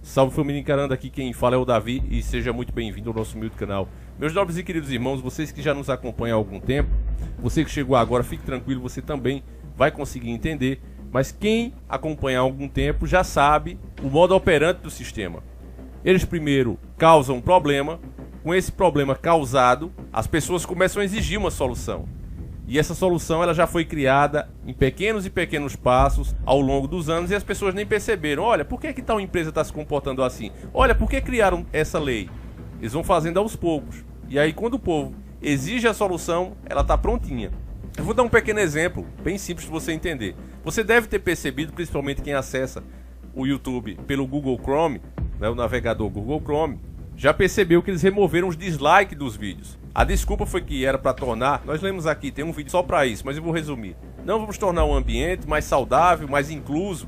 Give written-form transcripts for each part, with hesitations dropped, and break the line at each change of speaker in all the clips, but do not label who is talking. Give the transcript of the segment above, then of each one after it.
Salve família encarando, aqui quem fala é o Davi e seja muito bem-vindo ao nosso humilde canal. Meus nobres e queridos irmãos, vocês que já nos acompanham há algum tempo, você que chegou agora, fique tranquilo, você também vai conseguir entender. Mas quem acompanha há algum tempo já sabe o modo operante do sistema. Eles primeiro causam um problema, com esse problema causado, as pessoas começam a exigir uma solução. E essa solução ela já foi criada em pequenos passos ao longo dos anos e as pessoas nem perceberam. Olha, por que tal empresa está se comportando assim? Olha, por que criaram essa lei? Eles vão fazendo aos poucos. E aí quando o povo exige a solução, ela está prontinha. Eu vou dar um pequeno exemplo, bem simples de você entender. Você deve ter percebido, principalmente quem acessa o YouTube pelo Google Chrome, né, o navegador Google Chrome, já percebeu que eles removeram os dislikes dos vídeos. A desculpa foi que era para tornar, nós lemos aqui, tem um vídeo só para isso, mas eu vou resumir. Não vamos tornar um ambiente mais saudável, mais incluso,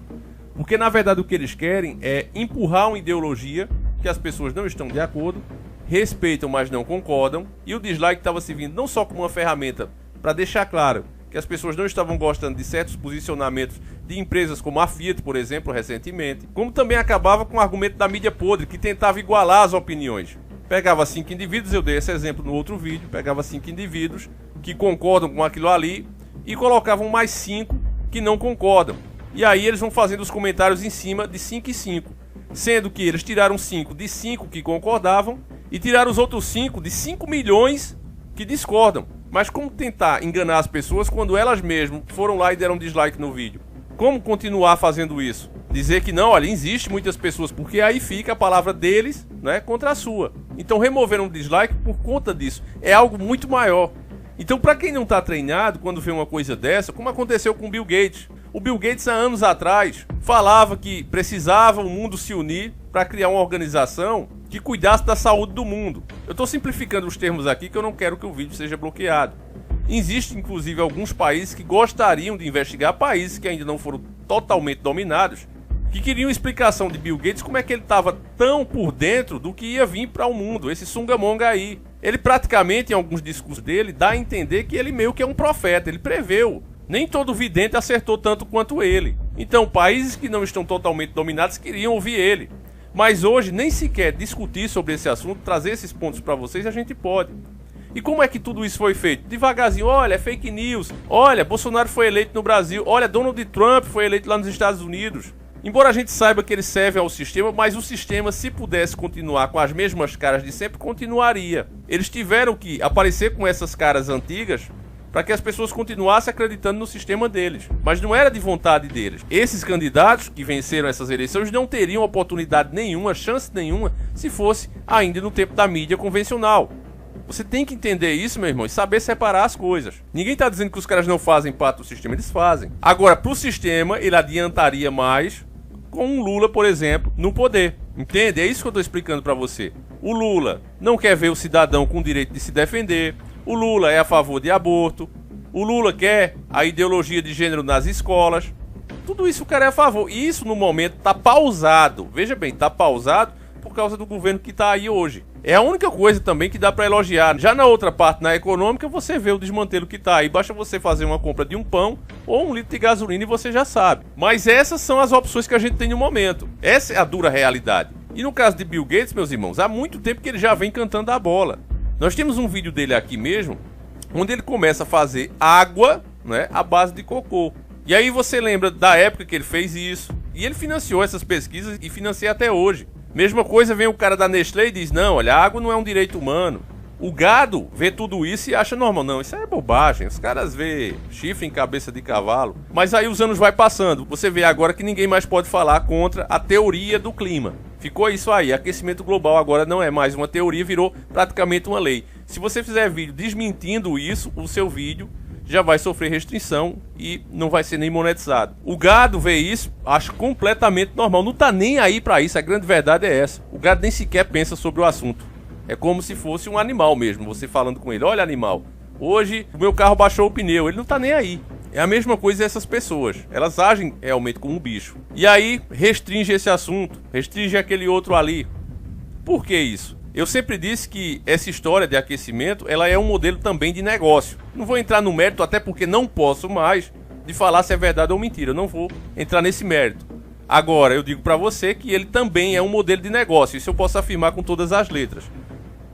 porque na verdade o que eles querem é empurrar uma ideologia que as pessoas não estão de acordo, respeitam, mas não concordam, e o dislike estava servindo não só como uma ferramenta para deixar claro que as pessoas não estavam gostando de certos posicionamentos de empresas como a Fiat, por exemplo, recentemente, como também acabava com o argumento da mídia podre, que tentava igualar as opiniões. Pegava 5 indivíduos, eu dei esse exemplo no outro vídeo, pegava 5 indivíduos que concordam com aquilo ali e colocavam mais 5 que não concordam. E aí eles vão fazendo os comentários em cima de 5 e 5, sendo que eles tiraram 5 de 5 que concordavam e tiraram os outros 5 de 5 milhões que discordam. Mas como tentar enganar as pessoas quando elas mesmas foram lá e deram dislike no vídeo? Como continuar fazendo isso? Dizer que não, olha, existe muitas pessoas, porque aí fica a palavra deles, né, contra a sua. Então remover um dislike por conta disso é algo muito maior. Então para quem não está treinado, quando vê uma coisa dessa, como aconteceu com o Bill Gates. O Bill Gates há anos atrás falava que precisava o mundo se unir para criar uma organização que cuidasse da saúde do mundo. Eu estou simplificando os termos aqui que eu não quero que o vídeo seja bloqueado. Existem inclusive alguns países que gostariam de investigar, países que ainda não foram totalmente dominados, que queriam explicação de Bill Gates como é que ele estava tão por dentro do que ia vir para o mundo, esse sungamonga aí. Ele praticamente, em alguns discursos dele, dá a entender que ele meio que é um profeta, ele preveu. Nem todo vidente acertou tanto quanto ele. Então, países que não estão totalmente dominados queriam ouvir ele. Mas hoje, nem sequer discutir sobre esse assunto, trazer esses pontos para vocês, a gente pode. E como é que tudo isso foi feito? Devagarzinho, olha, é fake news, olha, Bolsonaro foi eleito no Brasil, olha, Donald Trump foi eleito lá nos Estados Unidos. Embora a gente saiba que ele serve ao sistema, mas o sistema, se pudesse continuar com as mesmas caras de sempre, continuaria. Eles tiveram que aparecer com essas caras antigas para que as pessoas continuassem acreditando no sistema deles. Mas não era de vontade deles. Esses candidatos que venceram essas eleições não teriam oportunidade nenhuma, chance nenhuma, se fosse ainda no tempo da mídia convencional. Você tem que entender isso, meu irmão, e saber separar as coisas. Ninguém está dizendo que os caras não fazem parte do sistema, eles fazem. Agora, para o sistema, ele adiantaria mais com um Lula, por exemplo, no poder. Entende? É isso que eu estou explicando para você. O Lula não quer ver o cidadão com o direito de se defender. O Lula é a favor de aborto. O Lula quer a ideologia de gênero nas escolas. Tudo isso o cara é a favor. E isso, no momento, está pausado. Veja bem, está pausado por causa do governo que está aí hoje. É a única coisa também que dá para elogiar. Já na outra parte, na econômica, você vê o desmantelo que está aí. Basta você fazer uma compra de um pão ou um litro de gasolina e você já sabe. Mas essas são as opções que a gente tem no momento. Essa é a dura realidade. E no caso de Bill Gates, meus irmãos, há muito tempo que ele já vem cantando a bola. Nós temos um vídeo dele aqui mesmo, onde ele começa a fazer água, né, à base de cocô. E aí você lembra da época que ele fez isso. E ele financiou essas pesquisas e financia até hoje. Mesma coisa vem o cara da Nestlé e diz, não, olha, a água não é um direito humano. O gado vê tudo isso e acha normal. Não, isso é bobagem. Os caras vê chifre em cabeça de cavalo. Mas aí os anos vai passando. Você vê agora que ninguém mais pode falar contra a teoria do clima. Ficou isso aí. Aquecimento global agora não é mais uma teoria, virou praticamente uma lei. Se você fizer vídeo desmentindo isso, o seu vídeo já vai sofrer restrição e não vai ser nem monetizado. O gado vê isso, acha completamente normal. Não tá nem aí pra isso. A grande verdade é essa. O gado nem sequer pensa sobre o assunto. É como se fosse um animal mesmo, você falando com ele. Olha, animal, hoje o meu carro baixou o pneu. Ele não tá nem aí. É a mesma coisa essas pessoas. Elas agem realmente como um bicho. E aí restringe esse assunto, restringe aquele outro ali. Por que isso? Eu sempre disse que essa história de aquecimento, ela é um modelo também de negócio. Não vou entrar no mérito, até porque não posso mais, de falar se é verdade ou mentira. Eu não vou entrar nesse mérito. Agora, eu digo para você que ele também é um modelo de negócio, isso eu posso afirmar com todas as letras.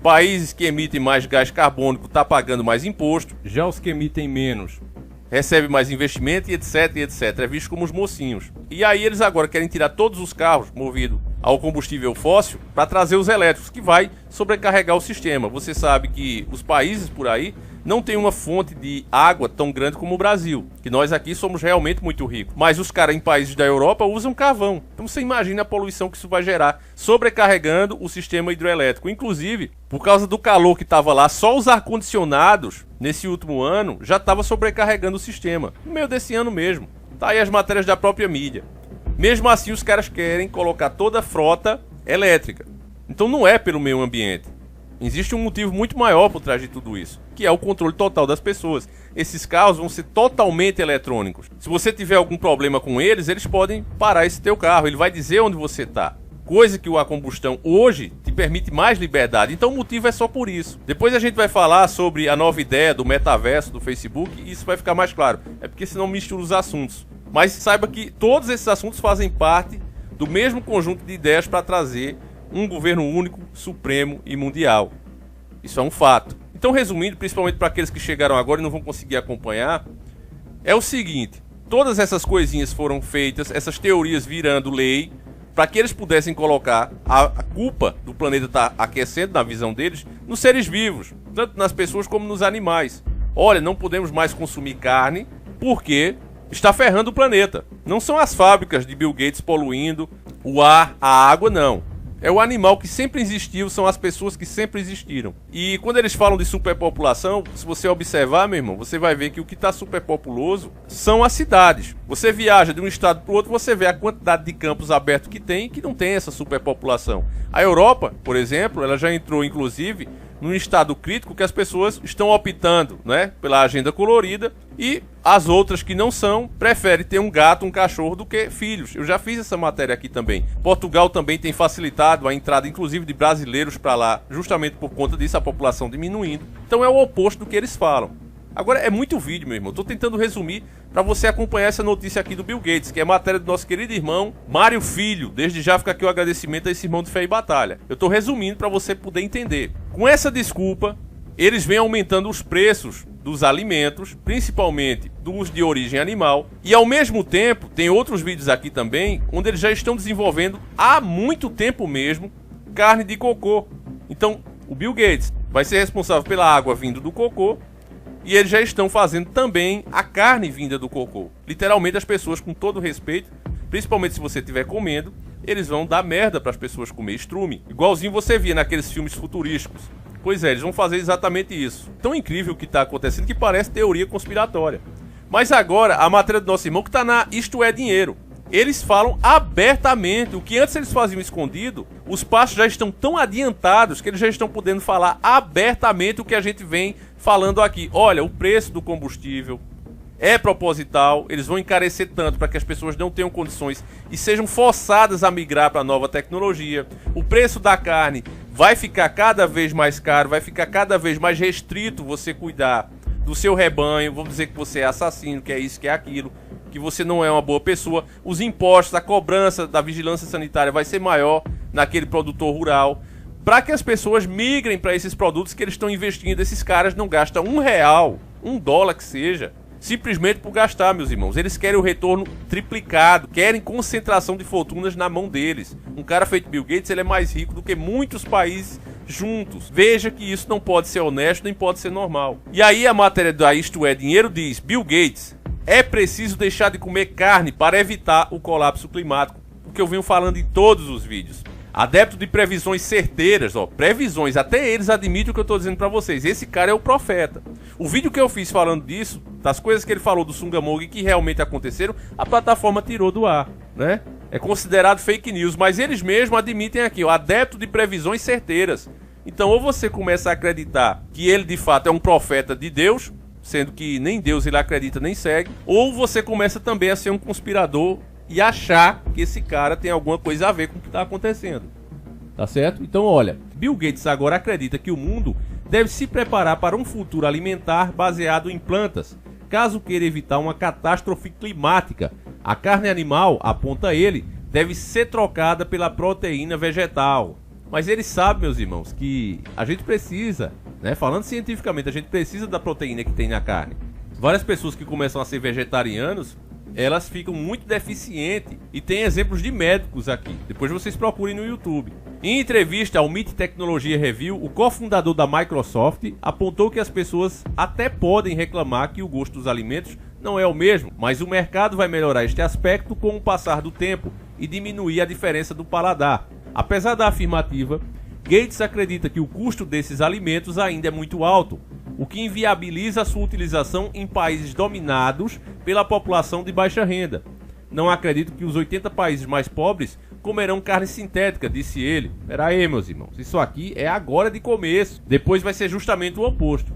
Países que emitem mais gás carbônico estão pagando mais imposto, já os que emitem menos recebem mais investimento e etc, É visto como os mocinhos. E aí eles agora querem tirar todos os carros movidos ao combustível fóssil para trazer os elétricos, que vai sobrecarregar o sistema. Você sabe que os países por aí não tem uma fonte de água tão grande como o Brasil, que nós aqui somos realmente muito ricos. Mas os caras em países da Europa usam carvão. Então você imagina a poluição que isso vai gerar, sobrecarregando o sistema hidroelétrico. Inclusive, por causa do calor que estava lá, só os ar-condicionados, nesse último ano, já estava sobrecarregando o sistema. No meio desse ano mesmo. Tá aí as matérias da própria mídia. Mesmo assim, os caras querem colocar toda a frota elétrica. Então não é pelo meio ambiente. Existe um motivo muito maior por trás de tudo isso, que é o controle total das pessoas. Esses carros vão ser totalmente eletrônicos. Se você tiver algum problema com eles, eles podem parar esse teu carro. Ele vai dizer onde você está. Coisa que a combustão hoje te permite mais liberdade. Então o motivo é só por isso. Depois a gente vai falar sobre a nova ideia do metaverso do Facebook e isso vai ficar mais claro. É porque senão mistura os assuntos. Mas saiba que todos esses assuntos fazem parte do mesmo conjunto de ideias para trazer um governo único, supremo e mundial. Isso é um fato. Então, resumindo, principalmente para aqueles que chegaram agora e não vão conseguir acompanhar, é o seguinte: todas essas coisinhas foram feitas, essas teorias virando lei, para que eles pudessem colocar a culpa do planeta estar aquecendo, na visão deles, nos seres vivos, tanto nas pessoas como nos animais. Olha, não podemos mais consumir carne porque está ferrando o planeta. Não são as fábricas de Bill Gates poluindo o ar, a água, não. É o animal que sempre existiu, são as pessoas que sempre existiram. E quando eles falam de superpopulação, se você observar, meu irmão, você vai ver que o que está superpopuloso são as cidades. Você viaja de um estado para o outro, você vê a quantidade de campos abertos que tem e que não tem essa superpopulação. A Europa, por exemplo, ela já entrou, inclusive, num estado crítico que as pessoas estão optando, né, pela agenda colorida e as outras que não são, preferem ter um gato, um cachorro do que filhos. Eu já fiz essa matéria aqui também. Portugal também tem facilitado a entrada, inclusive, de brasileiros para lá, justamente por conta disso, a população diminuindo. Então é o oposto do que eles falam. Agora, é muito vídeo, meu irmão. Estou tentando resumir para você acompanhar essa notícia aqui do Bill Gates, que é matéria do nosso querido irmão Mário Filho. Desde já fica aqui o agradecimento a esse irmão de fé e batalha. Eu estou resumindo para você poder entender. Com essa desculpa, eles vêm aumentando os preços dos alimentos, principalmente dos de origem animal. E ao mesmo tempo, tem outros vídeos aqui também, onde eles já estão desenvolvendo, há muito tempo mesmo, carne de cocô. Então, o Bill Gates vai ser responsável pela água vindo do cocô, e eles já estão fazendo também a carne vinda do cocô. Literalmente, as pessoas, com todo respeito, principalmente se você estiver comendo, eles vão dar merda para as pessoas comer estrume. Igualzinho você via naqueles filmes futurísticos. Pois é, eles vão fazer exatamente isso. Tão incrível o que está acontecendo que parece teoria conspiratória. Mas agora, a matéria do nosso irmão que está na Isto é Dinheiro. Eles falam abertamente. O que antes eles faziam escondido, os passos já estão tão adiantados que eles já estão podendo falar abertamente o que a gente vem falando aqui. Olha, o preço do combustível é proposital, eles vão encarecer tanto para que as pessoas não tenham condições e sejam forçadas a migrar para a nova tecnologia. O preço da carne vai ficar cada vez mais caro, vai ficar cada vez mais restrito você cuidar do seu rebanho, vamos dizer que você é assassino, que é isso, que é aquilo, que você não é uma boa pessoa. Os impostos, a cobrança da vigilância sanitária vai ser maior naquele produtor rural, para que as pessoas migrem para esses produtos que eles estão investindo. Esses caras não gastam R$1, $1 que seja, simplesmente por gastar, meus irmãos. Eles querem o retorno triplicado, querem concentração de fortunas na mão deles. Um cara feito Bill Gates, ele é mais rico do que muitos países juntos. Veja que isso não pode ser honesto, nem pode ser normal. E aí a matéria da Isto é Dinheiro diz: Bill Gates, é preciso deixar de comer carne para evitar o colapso climático, o que eu venho falando em todos os vídeos. Adepto de previsões certeiras, previsões, até eles admitem o que eu estou dizendo para vocês. Esse cara é o profeta. O vídeo que eu fiz falando disso, das coisas que ele falou do Sungamog que realmente aconteceram, a plataforma tirou do ar, né? É considerado fake news, mas eles mesmos admitem aqui, adepto de previsões certeiras. Então, ou você começa a acreditar que ele de fato é um profeta de Deus, sendo que nem Deus ele acredita nem segue, ou você começa também a ser um conspirador e achar que esse cara tem alguma coisa a ver com o que está acontecendo. Tá certo? Então, olha, Bill Gates agora acredita que o mundo deve se preparar para um futuro alimentar baseado em plantas, caso queira evitar uma catástrofe climática. A carne animal, aponta ele, deve ser trocada pela proteína vegetal. Mas ele sabe, meus irmãos, que a gente precisa, né, falando cientificamente, a gente precisa da proteína que tem na carne. Várias pessoas que começam a ser vegetarianos, elas ficam muito deficientes. E tem exemplos de médicos aqui. Depois vocês procurem no YouTube. Em entrevista ao MIT Technology Review, o cofundador da Microsoft apontou que as pessoas até podem reclamar que o gosto dos alimentos não é o mesmo, mas o mercado vai melhorar este aspecto com o passar do tempo e diminuir a diferença do paladar. Apesar da afirmativa, Gates acredita que o custo desses alimentos ainda é muito alto, o que inviabiliza a sua utilização em países dominados pela população de baixa renda. Não acredito que os 80 países mais pobres comerão carne sintética, disse ele. Pera aí, meus irmãos, isso aqui é agora de começo, depois vai ser justamente o oposto.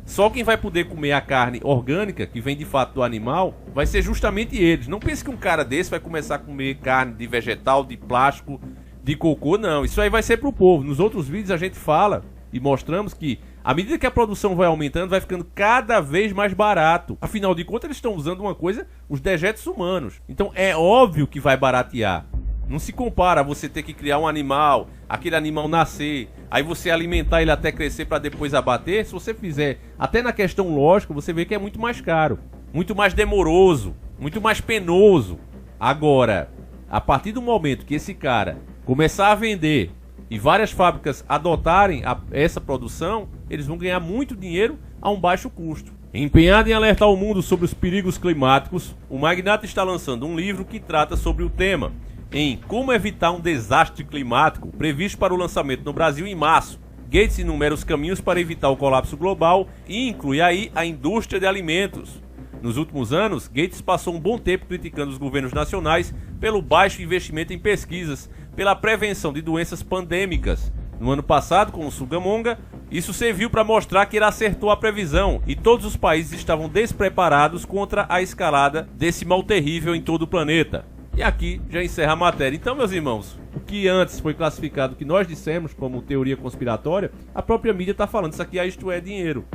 Só quem vai poder comer a carne orgânica, que vem de fato do animal, vai ser justamente eles. Não pense que um cara desse vai começar a comer carne de vegetal, de plástico, de cocô, não. Isso aí vai ser pro povo. Nos outros vídeos a gente fala e mostramos que à medida que a produção vai aumentando, vai ficando cada vez mais barato. Afinal de contas, eles estão usando uma coisa, os dejetos humanos. Então é óbvio que vai baratear. Não se compara a você ter que criar um animal, aquele animal nascer, aí você alimentar ele até crescer para depois abater. Se você fizer até na questão lógica, você vê que é muito mais caro, muito mais demoroso, muito mais penoso. Agora, a partir do momento que esse cara começar a vender e várias fábricas adotarem essa produção, eles vão ganhar muito dinheiro a um baixo custo. Empenhado em alertar o mundo sobre os perigos climáticos, o magnata está lançando um livro que trata sobre o tema, em Como Evitar um Desastre Climático, previsto para o lançamento no Brasil em março. Gates enumera os caminhos para evitar o colapso global e inclui aí a indústria de alimentos. Nos últimos anos, Gates passou um bom tempo criticando os governos nacionais pelo baixo investimento em pesquisas, pela prevenção de doenças pandêmicas. No ano passado, com o Sungamonga, isso serviu para mostrar que ele acertou a previsão e todos os países estavam despreparados contra a escalada desse mal terrível em todo o planeta. E aqui já encerra a matéria. Então, meus irmãos, o que antes foi classificado, que nós dissemos como teoria conspiratória, a própria mídia está falando, isso aqui isto é dinheiro,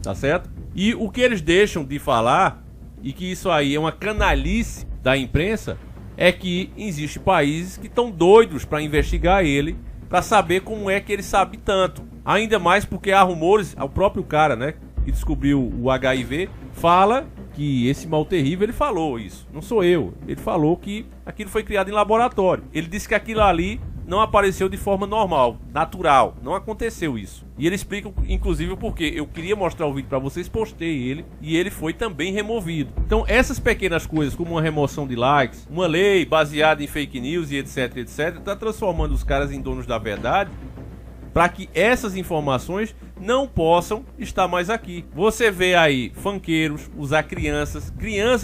tá certo? E o que eles deixam de falar, e que isso aí é uma canalice da imprensa, é que existem países que estão doidos para investigar ele, para saber como é que ele sabe tanto. Ainda mais porque há rumores, o próprio cara, né, que descobriu o HIV, fala que esse mal terrível, ele falou isso, não sou eu, ele falou que aquilo foi criado em laboratório. Ele disse que aquilo ali não apareceu de forma normal, natural, não aconteceu isso. E ele explica inclusive o porquê. Eu queria mostrar o vídeo para vocês, postei ele e ele foi também removido. Então essas pequenas coisas, como uma remoção de likes, uma lei baseada em fake news e etc, está transformando os caras em donos da verdade, para que essas informações não possam estar mais aqui. Você vê aí funkeiros usar crianças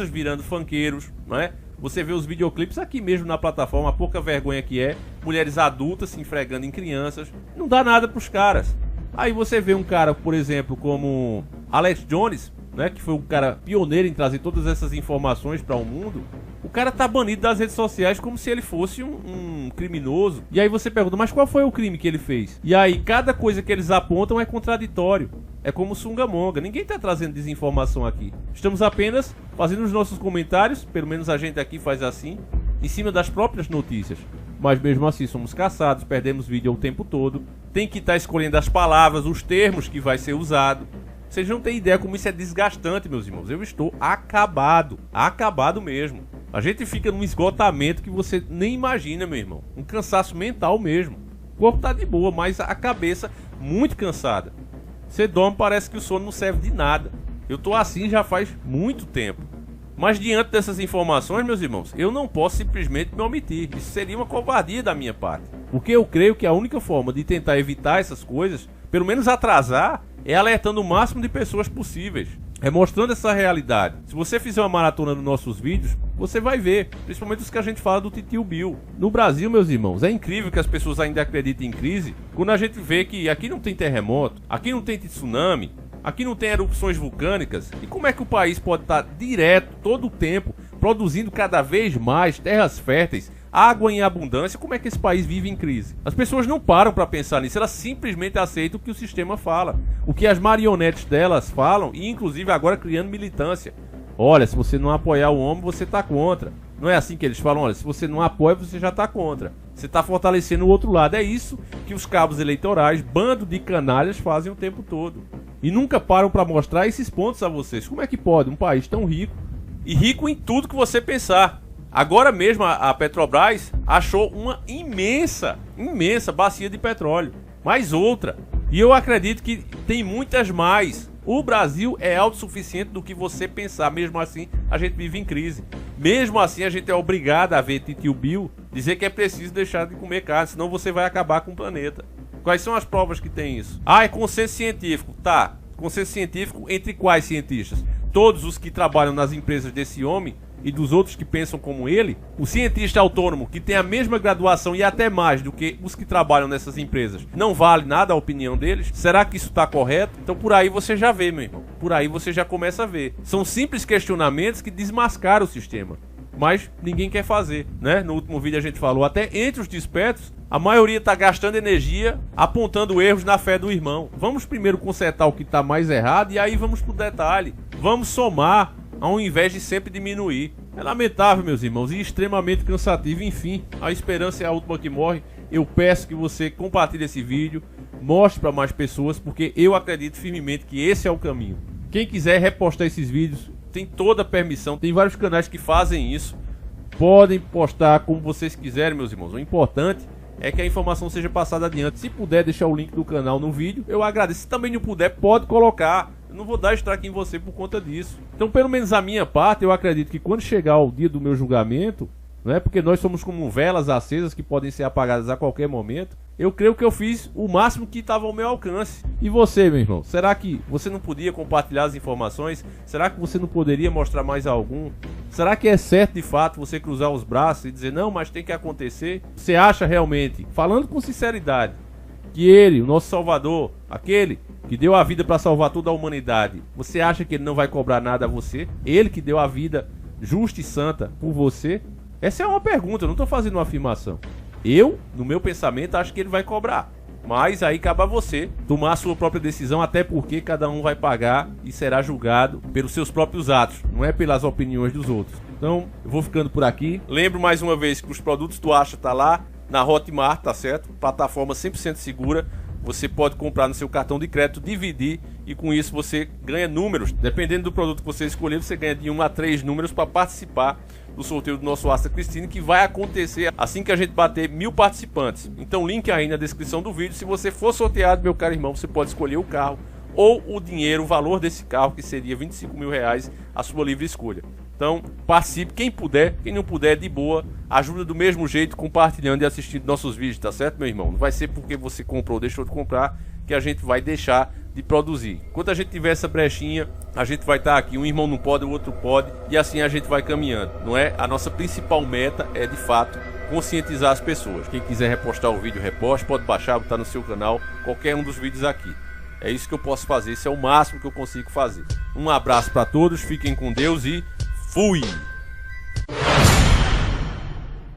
virando funkeiros, não é? Você vê os videoclipes aqui mesmo na plataforma, a pouca vergonha que é, mulheres adultas se enfregando em crianças, não dá nada pros caras. Aí você vê um cara, por exemplo, como Alex Jones, né, que foi um cara pioneiro em trazer todas essas informações para o mundo. O cara tá banido das redes sociais como se ele fosse um criminoso. E aí você pergunta, mas qual foi o crime que ele fez? E aí cada coisa que eles apontam é contraditório. É como Sungamonga, ninguém tá trazendo desinformação aqui. Estamos apenas fazendo os nossos comentários, pelo menos a gente aqui faz assim, em cima das próprias notícias. Mas mesmo assim somos caçados, perdemos vídeo o tempo todo. Tem que estar escolhendo as palavras, os termos que vai ser usado. Vocês não têm ideia como isso é desgastante, meus irmãos. Eu estou acabado mesmo. A gente fica num esgotamento que você nem imagina, meu irmão. Um cansaço mental mesmo. O corpo tá de boa, mas a cabeça muito cansada. Você dorme, parece que o sono não serve de nada. Eu tô assim já faz muito tempo. Mas diante dessas informações, meus irmãos, eu não posso simplesmente me omitir. Isso seria uma covardia da minha parte. Porque eu creio que a única forma de tentar evitar essas coisas, pelo menos atrasar, é alertando o máximo de pessoas possíveis. É mostrando essa realidade. Se você fizer uma maratona dos nossos vídeos, você vai ver, principalmente os que a gente fala do Titio Bill. No Brasil, meus irmãos, é incrível que as pessoas ainda acreditem em crise, quando a gente vê que aqui não tem terremoto, aqui não tem tsunami, aqui não tem erupções vulcânicas. E como é que o país pode estar direto, todo o tempo, produzindo cada vez mais terras férteis, água em abundância? Como é que esse país vive em crise? As pessoas não param para pensar nisso, elas simplesmente aceitam o que o sistema fala, o que as marionetes delas falam, e inclusive agora criando militância. Olha, se você não apoiar o homem, você tá contra. Não é assim que eles falam? Olha, se você não apoia, você já está contra. Você está fortalecendo o outro lado. É isso que os cabos eleitorais, bando de canalhas, fazem o tempo todo. E nunca param para mostrar esses pontos a vocês. Como é que pode um país tão rico, e rico em tudo que você pensar? Agora mesmo a Petrobras achou uma imensa bacia de petróleo. Mais outra. E eu acredito que tem muitas mais. O Brasil é autossuficiente do que você pensar. Mesmo assim, a gente vive em crise. Mesmo assim, a gente é obrigado a ver Titio Bill dizer que é preciso deixar de comer carne, senão você vai acabar com o planeta. Quais são as provas que tem isso? Ah, é consenso científico. Tá. Consenso científico entre quais cientistas? Todos os que trabalham nas empresas desse homem e dos outros que pensam como ele. O cientista autônomo, que tem a mesma graduação e até mais do que os que trabalham nessas empresas, não vale nada a opinião deles? Será que isso está correto? Então por aí você já vê, meu irmão. Por aí você já começa a ver. São simples questionamentos que desmascaram o sistema, mas ninguém quer fazer, né? No último vídeo a gente falou, até entre os despertos, a maioria está gastando energia apontando erros na fé do irmão. Vamos primeiro consertar o que está mais errado e aí vamos pro detalhe. Vamos somar, ao invés de sempre diminuir. É lamentável, meus irmãos, e extremamente cansativo. Enfim, a esperança é a última que morre. Eu peço que você compartilhe esse vídeo, mostre para mais pessoas, porque eu acredito firmemente que esse é o caminho. Quem quiser repostar esses vídeos, tem toda a permissão. Tem vários canais que fazem isso. Podem postar como vocês quiserem, meus irmãos. O importante é que a informação seja passada adiante. Se puder deixar o link do canal no vídeo, eu agradeço. Se também não puder, pode colocar. Eu não vou dar strike em você por conta disso. Então, pelo menos a minha parte, eu acredito que quando chegar o dia do meu julgamento, não é porque nós somos como velas acesas que podem ser apagadas a qualquer momento, eu creio que eu fiz o máximo que estava ao meu alcance. E você, meu irmão? Será que você não podia compartilhar as informações? Será que você não poderia mostrar mais algum? Será que é certo de fato você cruzar os braços e dizer não, mas tem que acontecer? Você acha realmente, falando com sinceridade, que ele, o nosso Salvador, aquele que deu a vida para salvar toda a humanidade, você acha que ele não vai cobrar nada a você? Ele que deu a vida justa e santa por você? Essa é uma pergunta, eu não estou fazendo uma afirmação. Eu, no meu pensamento, acho que ele vai cobrar. Mas aí cabe a você tomar a sua própria decisão, até porque cada um vai pagar e será julgado pelos seus próprios atos, não é pelas opiniões dos outros. Então, eu vou ficando por aqui. Lembro mais uma vez que os produtos do Acha tá lá na Hotmart, tá certo? Plataforma 100% segura. Você pode comprar no seu cartão de crédito, dividir e com isso você ganha números. Dependendo do produto que você escolher, você ganha de 1 a 3 números para participar do sorteio do nosso Astra Cristine, que vai acontecer assim que a gente bater 1000 participantes. Então link aí na descrição do vídeo. Se você for sorteado, meu caro irmão, você pode escolher o carro ou o dinheiro, o valor desse carro, que seria R$25 mil, a sua livre escolha. Então participe, quem puder, quem não puder, de boa, ajuda do mesmo jeito, compartilhando e assistindo nossos vídeos, tá certo, meu irmão? Não vai ser porque você comprou ou deixou de comprar que a gente vai deixar de produzir. Enquanto a gente tiver essa brechinha, a gente vai estar aqui, um irmão não pode, o outro pode, e assim a gente vai caminhando, não é? A nossa principal meta é, de fato, conscientizar as pessoas. Quem quiser repostar o vídeo, reposte, pode baixar, botar no seu canal, qualquer um dos vídeos aqui. É isso que eu posso fazer, esse é o máximo que eu consigo fazer. Um abraço para todos, fiquem com Deus e fui!